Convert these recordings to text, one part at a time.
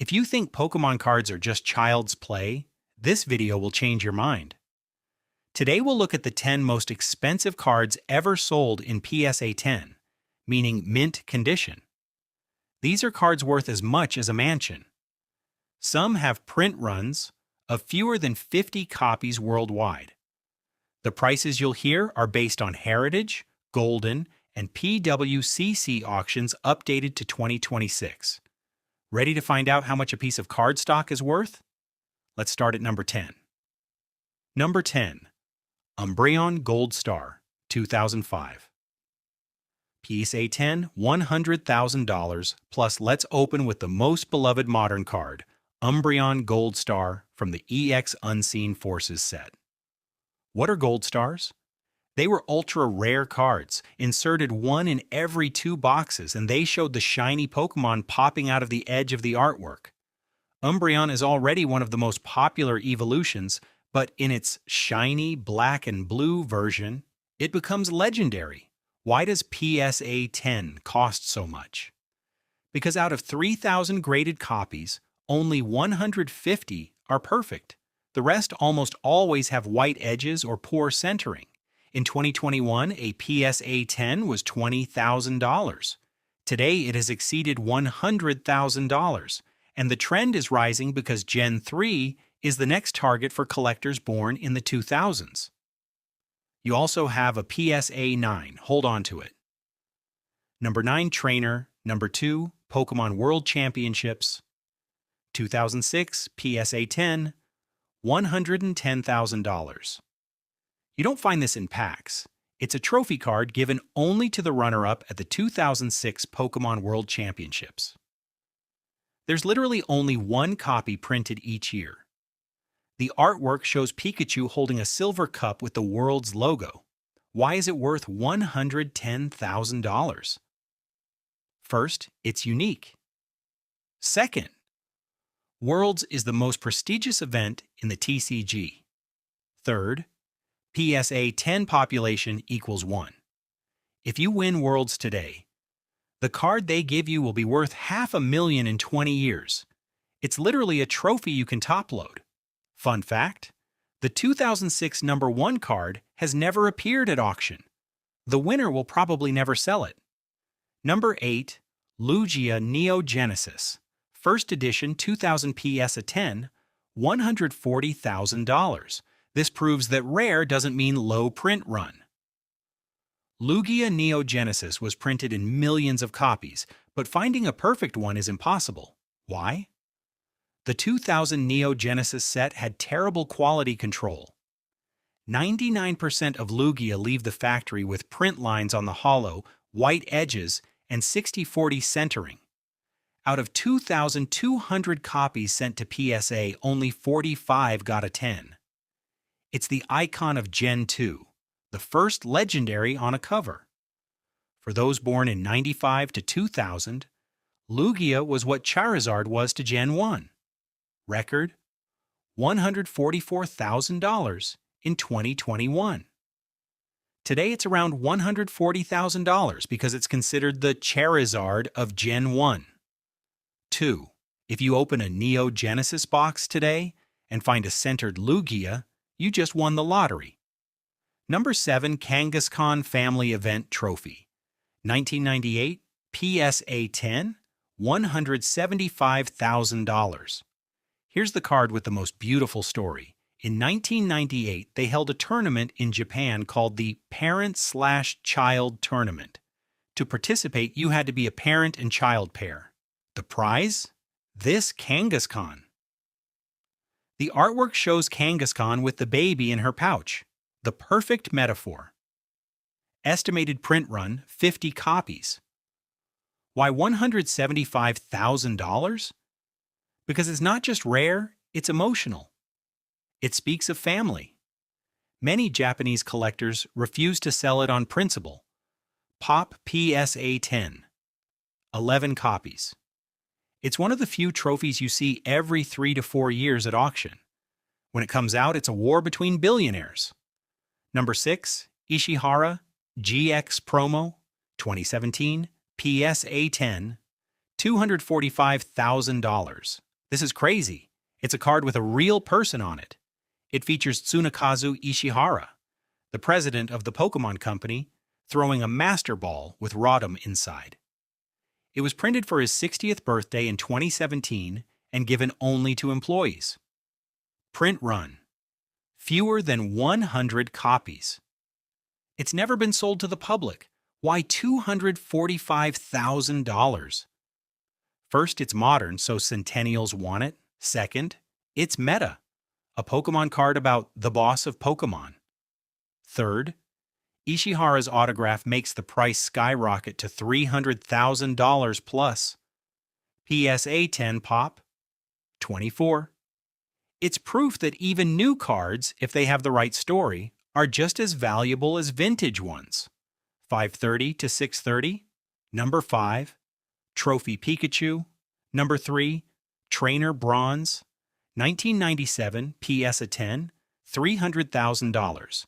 If you think Pokemon cards are just child's play, this video will change your mind. Today we'll look at the 10 most expensive cards ever sold in PSA 10, meaning mint condition. These are cards worth as much as a mansion. Some have print runs of fewer than 50 copies worldwide. The prices you'll hear are based on Heritage, Golden, and PWCC auctions updated to 2026. Ready to find out how much a piece of cardstock is worth? Let's start at number 10. Number 10. Umbreon Gold Star, 2005. PSA 10, $100,000, plus let's open with the most beloved modern card, Umbreon Gold Star from the EX Unseen Forces set. What are Gold Stars? They were ultra-rare cards, inserted one in every 2 boxes, and they showed the shiny Pokemon popping out of the edge of the artwork. Umbreon is already one of the most popular evolutions, but in its shiny black and blue version, it becomes legendary. Why does PSA 10 cost so much? Because out of 3,000 graded copies, only 150 are perfect. The rest almost always have white edges or poor centering. In 2021, a PSA 10 was $20,000. Today, it has exceeded $100,000, and the trend is rising because Gen 3 is the next target for collectors born in the 2000s. You also have a PSA 9. Hold on to it. Number 9 Trainer. Number 2 Pokemon World Championships. 2006 PSA 10. $110,000. You don't find this in packs. It's a trophy card given only to the runner-up at the 2006 Pokemon World Championships. There's literally only one copy printed each year. The artwork shows Pikachu holding a silver cup with the world's logo. Why is it worth $110,000? First, it's unique. Second, Worlds is the most prestigious event in the TCG. Third, PSA 10 population equals 1. If you win Worlds today, the card they give you will be worth $500,000 in 20 years. It's literally a trophy you can top-load. Fun fact, the 2006 number 1 card has never appeared at auction. The winner will probably never sell it. Number 8, Lugia Neo Genesis. First edition 2000 PSA 10, $140,000. This proves that rare doesn't mean low print run. Lugia Neo Genesis was printed in millions of copies, but finding a perfect one is impossible. Why? The 2000 Neo Genesis set had terrible quality control. 99% of Lugia leave the factory with print lines on the hollow, white edges, and 60/40 centering. Out of 2,200 copies sent to PSA, only 45 got a 10. It's the icon of Gen 2, the first legendary on a cover. For those born in 95 to 2000, Lugia was what Charizard was to Gen 1. Record, $144,000 in 2021. Today it's around $140,000 because it's considered the Charizard of Gen 1. 2. If you open a Neo Genesis box today and find a centered Lugia, you just won the lottery. Number 7 Kangaskhan Family Event Trophy. 1998 PSA 10, $175,000. Here's the card with the most beautiful story. In 1998, they held a tournament in Japan called the Parent/Child Tournament. To participate, you had to be a parent and child pair. The prize? This Kangaskhan. The artwork shows Kangaskhan with the baby in her pouch. The perfect metaphor. Estimated print run, 50 copies. Why $175,000? Because it's not just rare, it's emotional. It speaks of family. Many Japanese collectors refuse to sell it on principle. Pop PSA 10. 11 copies. It's one of the few trophies you see every 3 to 4 years at auction. When it comes out, it's a war between billionaires. Number 6, Ishihara GX Promo, 2017, PSA 10, $245,000. This is crazy. It's a card with a real person on it. It features Tsunekazu Ishihara, the president of the Pokemon Company, throwing a Master Ball with Rotom inside. It was printed for his 60th birthday in 2017 and given only to employees. Print run. Fewer than 100 copies. It's never been sold to the public. Why $245,000? First, it's modern, so centennials want it. Second, it's meta, a Pokemon card about the boss of Pokemon. Third, Ishihara's autograph makes the price skyrocket to $300,000 plus. PSA 10 pop, 24. It's proof that even new cards, if they have the right story, are just as valuable as vintage ones. 530 to 630, number 5. Trophy Pikachu, number 3. Trainer Bronze, 1997, PSA 10, $300,000.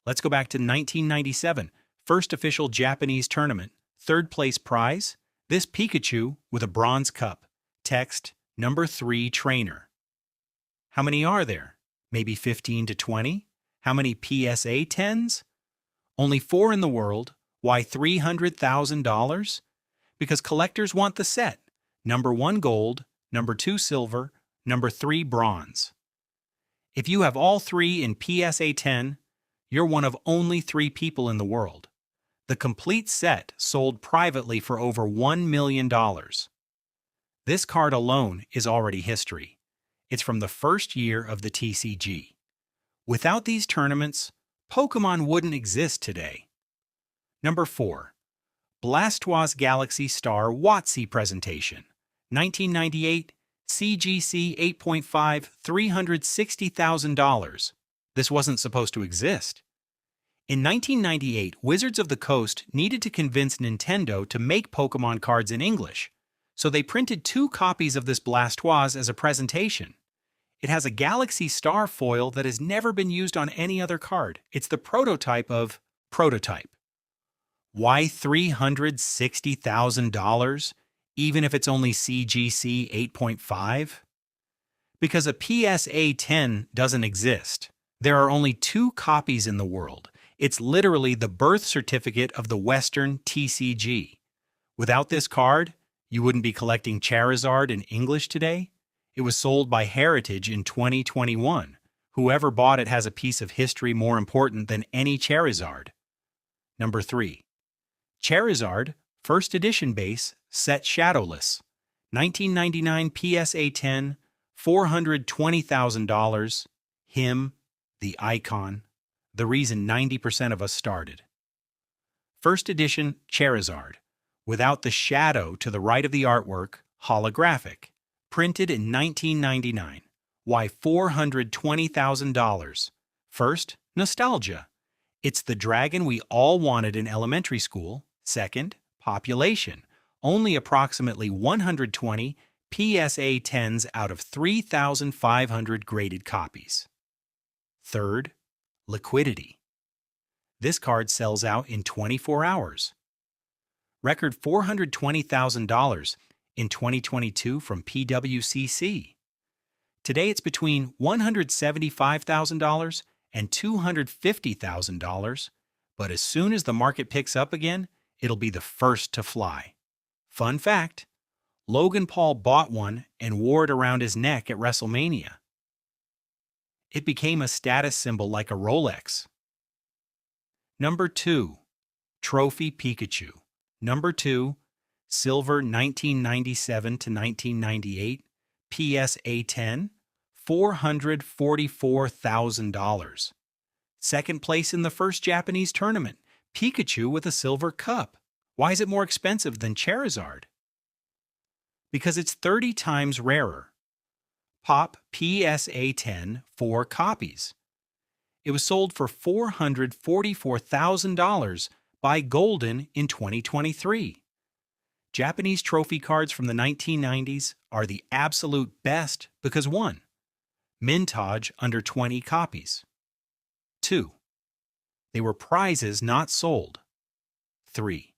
Let's go back to 1997, first official Japanese tournament, third place prize, this Pikachu with a bronze cup, text, number 3 trainer. How many are there? Maybe 15 to 20? How many PSA 10s? Only 4 in the world. Why $300,000? Because collectors want the set. Number 1 gold, number 2 silver, number 3 bronze. If you have all 3 in PSA 10, you're one of only 3 people in the world. The complete set sold privately for over $1 million. This card alone is already history. It's from the first year of the TCG. Without these tournaments, Pokemon wouldn't exist today. Number 4. Blastoise Galaxy Star WotC Presentation, 1998, CGC 8.5, $360,000. This wasn't supposed to exist. In 1998, Wizards of the Coast needed to convince Nintendo to make Pokemon cards in English, so they printed 2 copies of this Blastoise as a presentation. It has a Galaxy Star foil that has never been used on any other card. It's the prototype of Prototype. Why $360,000, even if it's only CGC 8.5? Because a PSA 10 doesn't exist. There are only 2 copies in the world. It's literally the birth certificate of the Western TCG. Without this card, you wouldn't be collecting Charizard in English today. It was sold by Heritage in 2021. Whoever bought it has a piece of history more important than any Charizard. Number 3. Charizard, first edition base, set Shadowless, 1999 PSA 10, $420,000. Him, the icon, the reason 90% of us started. First edition Charizard, without the shadow to the right of the artwork, holographic, printed in 1999. Why $420,000? First, nostalgia. It's the dragon we all wanted in elementary school. Second, population. Only approximately 120 PSA 10s out of 3,500 graded copies. Third, liquidity. This card sells out in 24 hours. Record $420,000 in 2022 from PWCC. Today it's between $175,000 and $250,000, but as soon as the market picks up again, it'll be the first to fly. Fun fact, Logan Paul bought one and wore it around his neck at WrestleMania. It became a status symbol like a Rolex. Number 2. Trophy Pikachu. Number 2. Silver 1997 to 1998. PSA 10. $444,000. Second place in the first Japanese tournament. Pikachu with a silver cup. Why is it more expensive than Charizard? Because it's 30 times rarer. Pop PSA 10, 4 copies. It was sold for $444,000 by Golden in 2023. Japanese trophy cards from the 1990s are the absolute best because 1. Mintage under 20 copies. 2. They were prizes not sold. 3.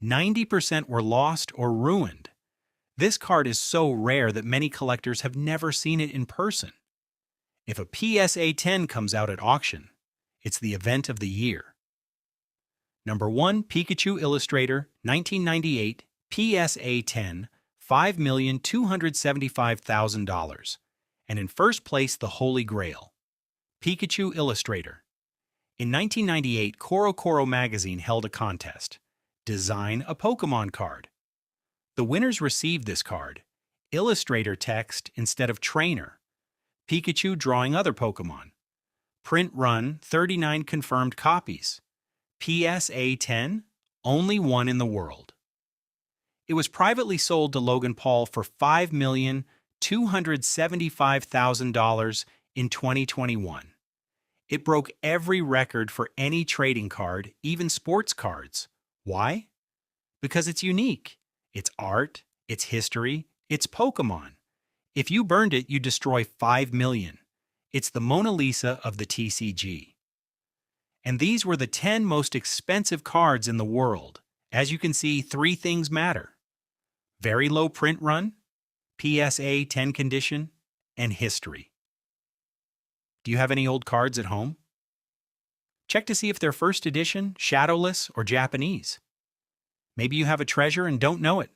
90% were lost or ruined. This card is so rare that many collectors have never seen it in person. If a PSA 10 comes out at auction, it's the event of the year. Number 1, Pikachu Illustrator, 1998, PSA 10, $5,275,000. And in first place, the Holy Grail, Pikachu Illustrator. In 1998, CoroCoro magazine held a contest. Design a Pokemon card. The winners received this card, Illustrator text instead of Trainer, Pikachu drawing other Pokemon. Print run, 39 confirmed copies. PSA 10, only one in the world. It was privately sold to Logan Paul for $5,275,000 in 2021. It broke every record for any trading card, even sports cards. Why? Because it's unique. It's art, it's history, it's Pokemon. If you burned it, you'd destroy 5 million. It's the Mona Lisa of the TCG. And these were the 10 most expensive cards in the world. As you can see, 3 things matter: very low print run, PSA 10 condition, and history. Do you have any old cards at home? Check to see if they're first edition, shadowless, or Japanese. Maybe you have a treasure and don't know it.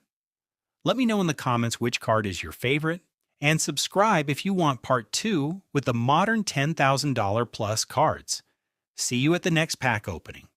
Let me know in the comments which card is your favorite, and subscribe if you want part 2 with the modern $10,000 plus cards. See you at the next pack opening.